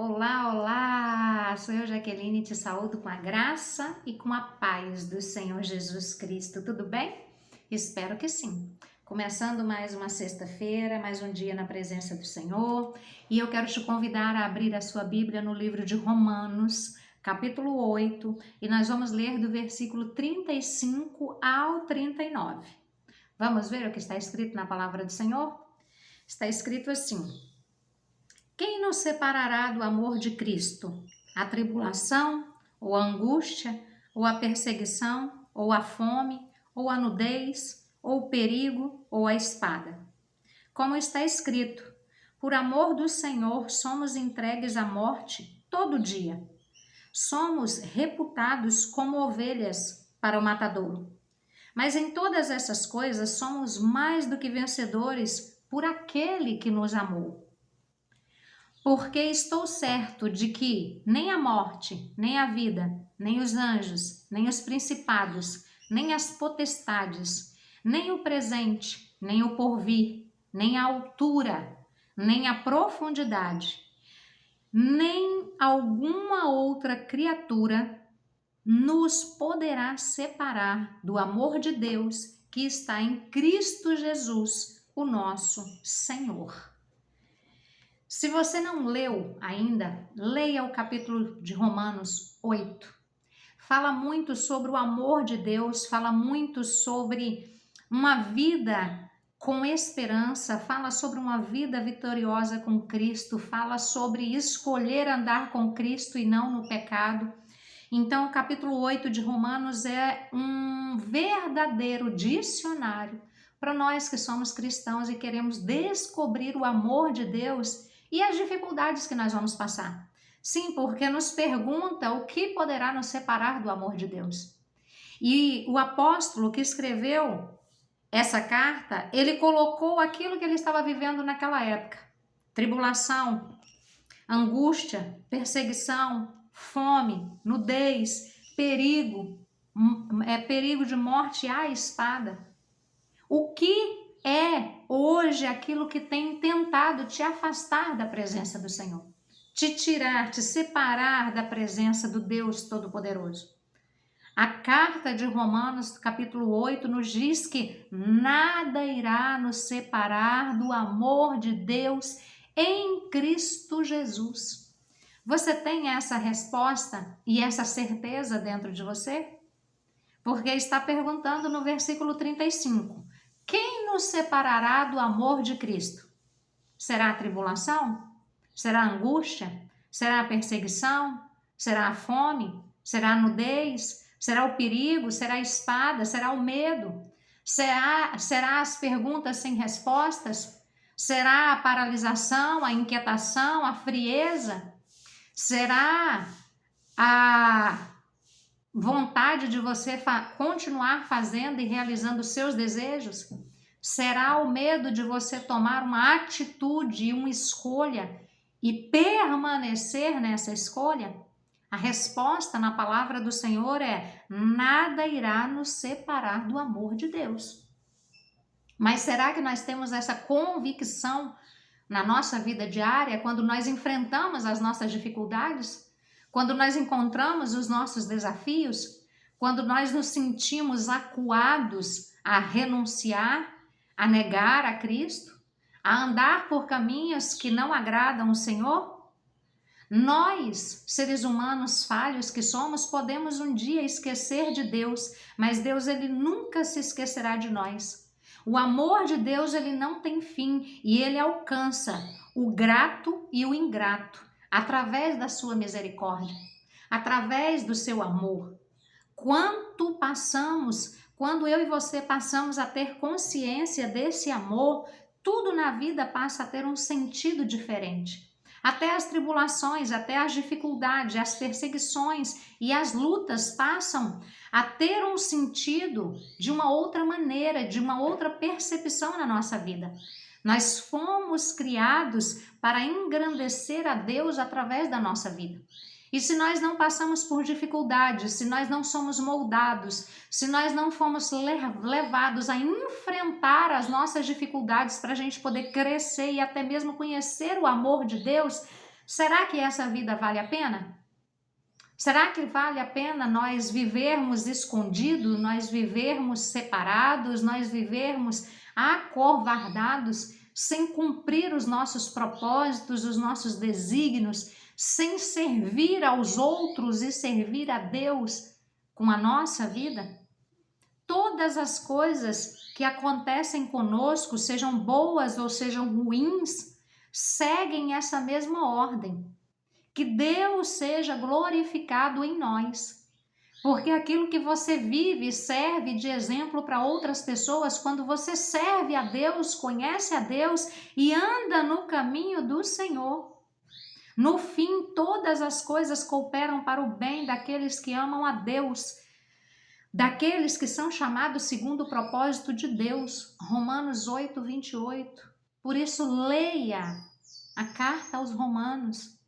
Olá, olá! Sou eu, Jaqueline, te saúdo com a graça e com a paz do Senhor Jesus Cristo. Tudo bem? Espero que sim. Começando mais uma sexta-feira, mais um dia na presença do Senhor, e eu quero te convidar a abrir a sua Bíblia no livro de Romanos, capítulo 8, e nós vamos ler do versículo 35 ao 39. Vamos ver o que está escrito na palavra do Senhor? Está escrito assim: quem nos separará do amor de Cristo? A tribulação, ou a angústia, ou a perseguição, ou a fome, ou a nudez, ou o perigo, ou a espada? Como está escrito: por amor do Senhor somos entregues à morte todo dia. Somos reputados como ovelhas para o matadouro. Mas em todas essas coisas somos mais do que vencedores por aquele que nos amou. Porque estou certo de que nem a morte, nem a vida, nem os anjos, nem os principados, nem as potestades, nem o presente, nem o porvir, nem a altura, nem a profundidade, nem alguma outra criatura nos poderá separar do amor de Deus que está em Cristo Jesus, o nosso Senhor. Se você não leu ainda, leia o capítulo de Romanos 8. Fala muito sobre o amor de Deus, fala muito sobre uma vida com esperança, fala sobre uma vida vitoriosa com Cristo, fala sobre escolher andar com Cristo e não no pecado. Então, o capítulo 8 de Romanos é um verdadeiro dicionário para nós que somos cristãos e queremos descobrir o amor de Deus e as dificuldades que nós vamos passar. Sim, porque nos pergunta o que poderá nos separar do amor de Deus. E o apóstolo que escreveu essa carta, ele colocou aquilo que ele estava vivendo naquela época: tribulação, angústia, perseguição, fome, nudez, perigo, perigo de morte à espada. O que é hoje aquilo que tem tentado te afastar da presença do Senhor, te tirar, te separar da presença do Deus Todo-Poderoso? A carta de Romanos, capítulo 8, nos diz que nada irá nos separar do amor de Deus em Cristo Jesus. Você tem essa resposta e essa certeza dentro de você? Porque está perguntando no versículo 35: quem nos separará do amor de Cristo? Será a tribulação? Será a angústia? Será a perseguição? Será a fome? Será a nudez? Será o perigo? Será a espada? Será o medo? Será as perguntas sem respostas? Será a paralisação, a inquietação, a frieza? Será a vontade de você continuar fazendo e realizando os seus desejos? Será o medo de você tomar uma atitude e uma escolha e permanecer nessa escolha? A resposta na palavra do Senhor é: nada irá nos separar do amor de Deus. Mas será que nós temos essa convicção na nossa vida diária quando nós enfrentamos as nossas dificuldades? Quando nós encontramos os nossos desafios, quando nós nos sentimos acuados a renunciar, a negar a Cristo, a andar por caminhos que não agradam o Senhor? Nós, seres humanos falhos que somos, podemos um dia esquecer de Deus, mas Deus, ele nunca se esquecerá de nós. O amor de Deus, ele não tem fim e ele alcança o grato e o ingrato através da sua misericórdia, através do seu amor. Quando eu e você passamos a ter consciência desse amor, tudo na vida passa a ter um sentido diferente. Até as tribulações, até as dificuldades, as perseguições e as lutas passam a ter um sentido de uma outra maneira, de uma outra percepção na nossa vida. Nós fomos criados para engrandecer a Deus através da nossa vida. E se nós não passamos por dificuldades, se nós não somos moldados, se nós não fomos levados a enfrentar as nossas dificuldades para a gente poder crescer e até mesmo conhecer o amor de Deus, Será que essa vida vale a pena? Será que vale a pena nós vivermos escondidos, nós vivermos separados, nós vivermos acovardados, sem cumprir os nossos propósitos, os nossos desígnios, sem servir aos outros e servir a Deus com a nossa vida? Todas as coisas que acontecem conosco, sejam boas ou sejam ruins, seguem essa mesma ordem. Que Deus seja glorificado em nós, porque aquilo que você vive serve de exemplo para outras pessoas. Quando você serve a Deus, conhece a Deus e anda no caminho do Senhor, no fim todas as coisas cooperam para o bem daqueles que amam a Deus, daqueles que são chamados segundo o propósito de Deus. Romanos 8, 28. Por isso, leia a carta aos Romanos.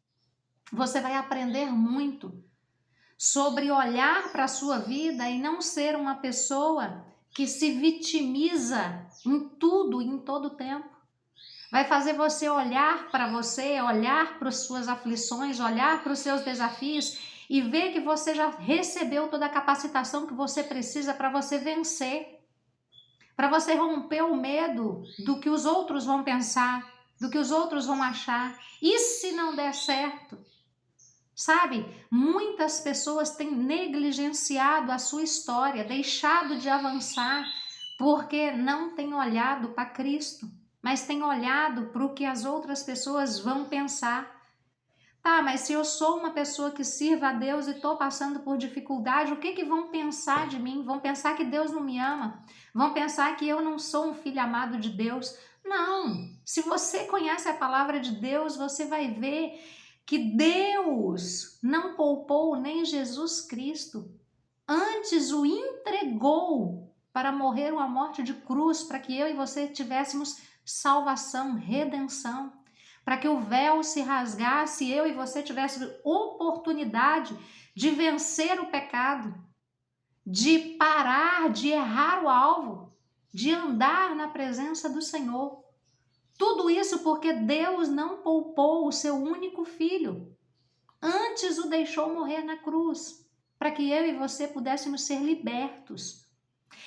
Você vai aprender muito sobre olhar para a sua vida e não ser uma pessoa que se vitimiza em tudo e em todo tempo. Vai fazer você olhar para você, olhar para as suas aflições, olhar para os seus desafios e ver que você já recebeu toda a capacitação que você precisa para você vencer, para você romper o medo do que os outros vão pensar, do que os outros vão achar. E se não der certo? Sabe, muitas pessoas têm negligenciado a sua história, deixado de avançar, porque não têm olhado para Cristo, mas têm olhado para o que as outras pessoas vão pensar. Tá, mas se eu sou uma pessoa que sirva a Deus e estou passando por dificuldade, o que vão pensar de mim? Vão pensar que Deus não me ama? Vão pensar que eu não sou um filho amado de Deus? Não! Se você conhece a palavra de Deus, você vai ver que Deus não poupou nem Jesus Cristo, antes o entregou para morrer uma morte de cruz, para que eu e você tivéssemos salvação, redenção, para que o véu se rasgasse e eu e você tivéssemos oportunidade de vencer o pecado, de parar, de errar o alvo, de andar na presença do Senhor. Tudo isso porque Deus não poupou o seu único filho, antes o deixou morrer na cruz, para que eu e você pudéssemos ser libertos.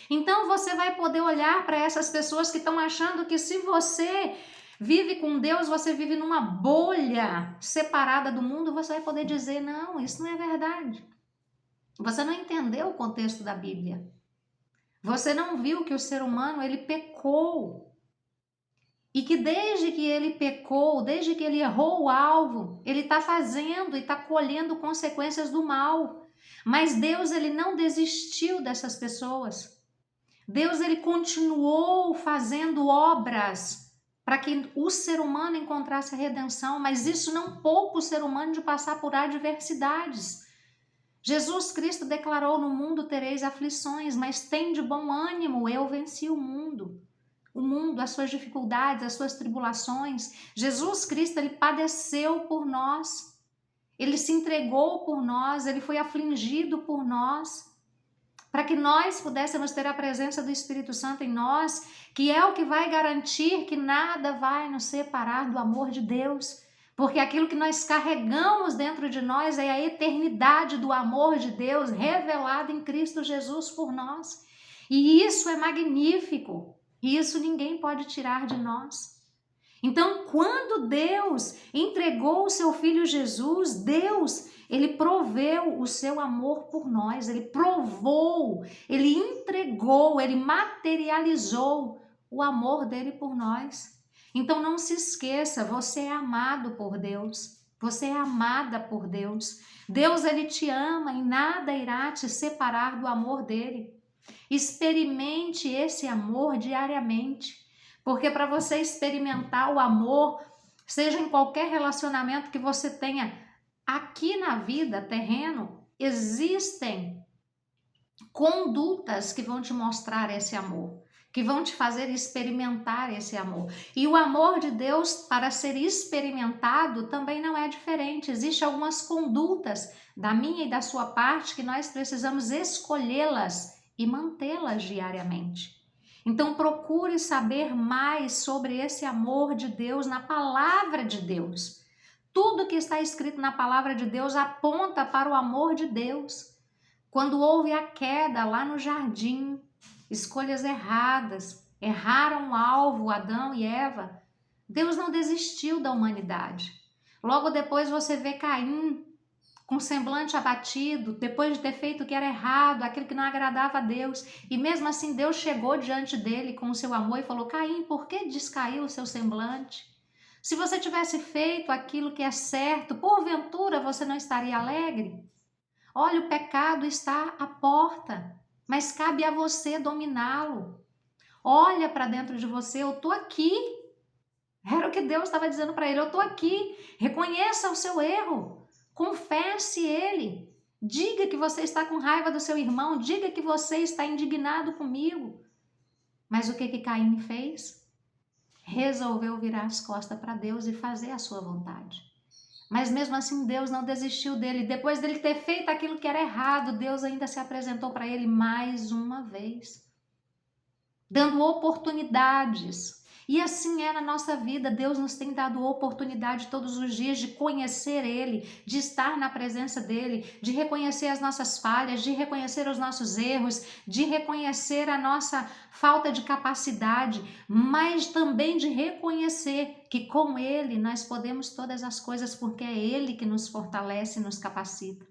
Então você vai poder olhar para essas pessoas que estão achando que se você vive com Deus, você vive numa bolha separada do mundo, você vai poder dizer, não, isso não é verdade. Você não entendeu o contexto da Bíblia. Você não viu que o ser humano, ele pecou. E que desde que ele pecou, desde que ele errou o alvo, ele está fazendo e está colhendo consequências do mal. Mas Deus, ele não desistiu dessas pessoas. Deus, ele continuou fazendo obras para que o ser humano encontrasse a redenção, mas isso não poupa o ser humano de passar por adversidades. Jesus Cristo declarou, no mundo tereis aflições, mas tem de bom ânimo, eu venci o mundo. O mundo, as suas dificuldades, as suas tribulações. Jesus Cristo, ele padeceu por nós. Ele se entregou por nós, ele foi afligido por nós, para que nós pudéssemos ter a presença do Espírito Santo em nós, que é o que vai garantir que nada vai nos separar do amor de Deus, porque aquilo que nós carregamos dentro de nós é a eternidade do amor de Deus revelado em Cristo Jesus por nós. E isso é magnífico. E isso ninguém pode tirar de nós. Então, quando Deus entregou o seu Filho Jesus, Deus, ele proveu o seu amor por nós, ele provou, ele entregou, ele materializou o amor dele por nós. Então, não se esqueça, você é amado por Deus, você é amada por Deus. Deus, ele te ama e nada irá te separar do amor dele. Experimente esse amor diariamente, porque para você experimentar o amor, seja em qualquer relacionamento que você tenha aqui na vida, terreno, existem condutas que vão te mostrar esse amor, que vão te fazer experimentar esse amor. E o amor de Deus, para ser experimentado, também não é diferente. Existem algumas condutas da minha e da sua parte que nós precisamos escolhê-las e mantê-las diariamente. Então procure saber mais sobre esse amor de Deus na palavra de Deus. Tudo que está escrito na palavra de Deus aponta para o amor de Deus. Quando houve a queda lá no jardim, escolhas erradas, erraram o alvo, Adão e Eva, Deus não desistiu da humanidade. Logo depois você vê Caim com semblante abatido, depois de ter feito o que era errado, aquilo que não agradava a Deus. E mesmo assim Deus chegou diante dele com o seu amor e falou: Caim, por que descaiu o seu semblante? Se você tivesse feito aquilo que é certo, porventura você não estaria alegre? Olha, o pecado está à porta, mas cabe a você dominá-lo. Olha para dentro de você, eu estou aqui. Era o que Deus estava dizendo para ele, eu estou aqui. Reconheça o seu erro, confesse ele. Diga que você está com raiva do seu irmão, diga que você está indignado comigo. Mas o que Caim fez? Resolveu virar as costas para Deus e fazer a sua vontade. Mas mesmo assim Deus não desistiu dele. Depois dele ter feito aquilo que era errado, Deus ainda se apresentou para ele mais uma vez, dando oportunidades. E assim é na nossa vida, Deus nos tem dado oportunidade todos os dias de conhecer Ele, de estar na presença dEle, de reconhecer as nossas falhas, de reconhecer os nossos erros, de reconhecer a nossa falta de capacidade, mas também de reconhecer que com Ele nós podemos todas as coisas, porque é Ele que nos fortalece e nos capacita.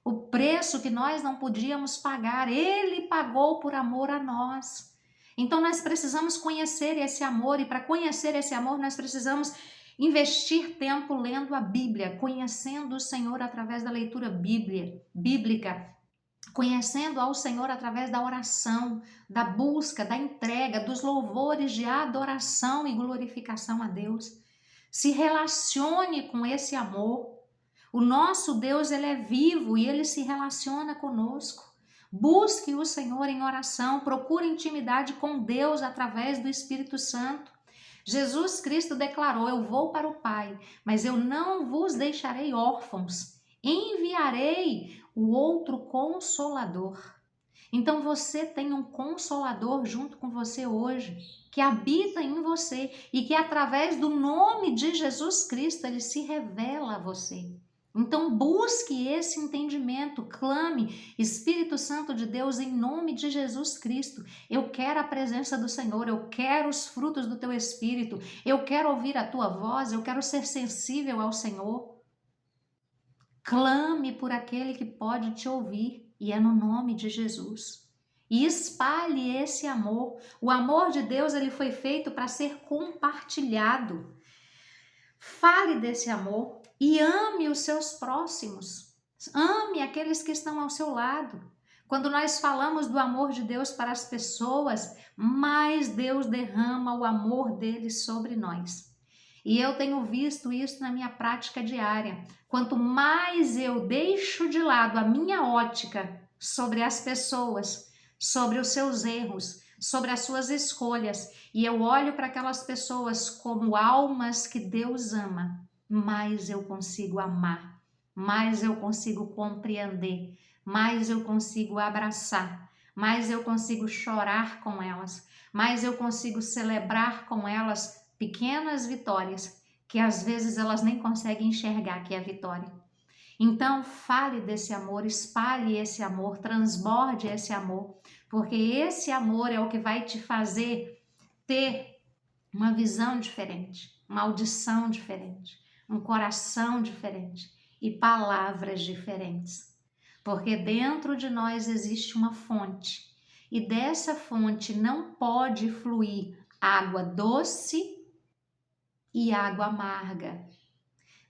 O preço que nós não podíamos pagar, Ele pagou por amor a nós. Então nós precisamos conhecer esse amor, e para conhecer esse amor nós precisamos investir tempo lendo a Bíblia, conhecendo o Senhor através da leitura bíblica, conhecendo ao Senhor através da oração, da busca, da entrega, dos louvores de adoração e glorificação a Deus. Se relacione com esse amor. O nosso Deus, ele é vivo e ele se relaciona conosco. Busque o Senhor em oração, procure intimidade com Deus através do Espírito Santo. Jesus Cristo declarou: eu vou para o Pai, mas eu não vos deixarei órfãos, enviarei o outro Consolador. Então você tem um Consolador junto com você hoje, que habita em você e que através do nome de Jesus Cristo ele se revela a você. Então busque esse entendimento, clame: Espírito Santo de Deus, em nome de Jesus Cristo, eu quero a presença do Senhor, eu quero os frutos do teu Espírito, eu quero ouvir a tua voz, eu quero ser sensível ao Senhor. Clame por aquele que pode te ouvir, e é no nome de Jesus. E espalhe esse amor. O amor de Deus, ele foi feito para ser compartilhado. Fale desse amor e ame os seus próximos. Ame aqueles que estão ao seu lado. Quando nós falamos do amor de Deus para as pessoas, mais Deus derrama o amor dele sobre nós. E eu tenho visto isso na minha prática diária. Quanto mais eu deixo de lado a minha ótica sobre as pessoas, sobre os seus erros, sobre as suas escolhas, e eu olho para aquelas pessoas como almas que Deus ama, mais eu consigo amar, mais eu consigo compreender, mais eu consigo abraçar, mais eu consigo chorar com elas, mais eu consigo celebrar com elas pequenas vitórias, que às vezes elas nem conseguem enxergar que é vitória. Então fale desse amor, espalhe esse amor, transborde esse amor, porque esse amor é o que vai te fazer ter uma visão diferente, uma audição diferente, um coração diferente e palavras diferentes. Porque dentro de nós existe uma fonte, e dessa fonte não pode fluir água doce e água amarga.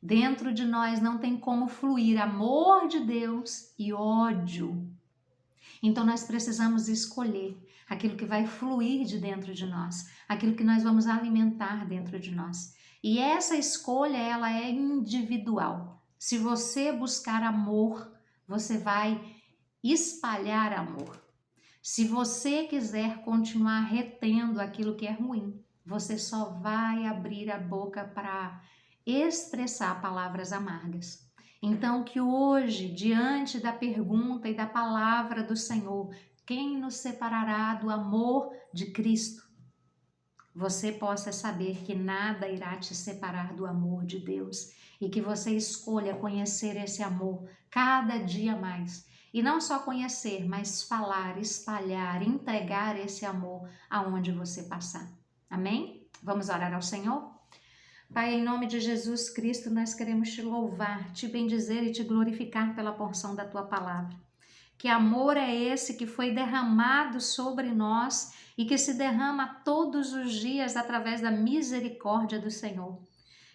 Dentro de nós não tem como fluir amor de Deus e ódio. Então nós precisamos escolher aquilo que vai fluir de dentro de nós, aquilo que nós vamos alimentar dentro de nós. E essa escolha, ela é individual. Se você buscar amor, você vai espalhar amor. Se você quiser continuar retendo aquilo que é ruim, você só vai abrir a boca para expressar palavras amargas. Então que hoje, diante da pergunta e da palavra do Senhor, quem nos separará do amor de Cristo? você possa saber que nada irá te separar do amor de Deus e que você escolha conhecer esse amor cada dia mais. E não só conhecer, mas falar, espalhar, entregar esse amor aonde você passar. Amém? Vamos orar ao Senhor? Pai, em nome de Jesus Cristo, nós queremos te louvar, te bendizer e te glorificar pela porção da tua palavra. Que amor é esse que foi derramado sobre nós e que se derrama todos os dias através da misericórdia do Senhor.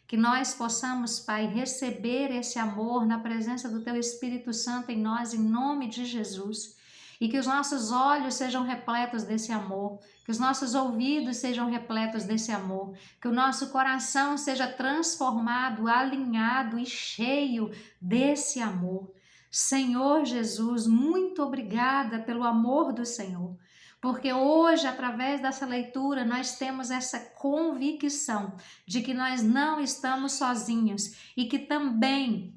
Que nós possamos, Pai, receber esse amor na presença do Teu Espírito Santo em nós, em nome de Jesus. E que os nossos olhos sejam repletos desse amor, que os nossos ouvidos sejam repletos desse amor, que o nosso coração seja transformado, alinhado e cheio desse amor. Senhor Jesus, muito obrigada pelo amor do Senhor, porque hoje, através dessa leitura, nós temos essa convicção de que nós não estamos sozinhos e que também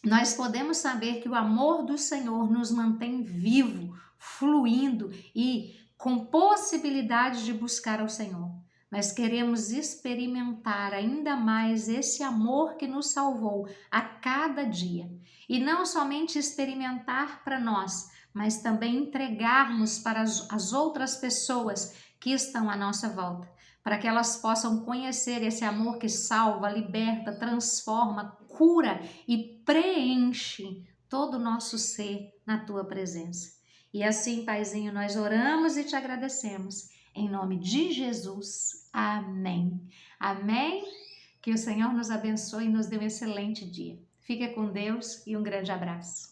nós podemos saber que o amor do Senhor nos mantém vivo, fluindo e com possibilidade de buscar ao Senhor. Nós queremos experimentar ainda mais esse amor que nos salvou a cada dia. E não somente experimentar para nós, mas também entregarmos para as outras pessoas que estão à nossa volta, para que elas possam conhecer esse amor que salva, liberta, transforma, cura e preenche todo o nosso ser na tua presença. E assim, Paizinho, nós oramos e te agradecemos. Em nome de Jesus. Amém. Amém. Que o Senhor nos abençoe e nos dê um excelente dia. Fique com Deus e um grande abraço.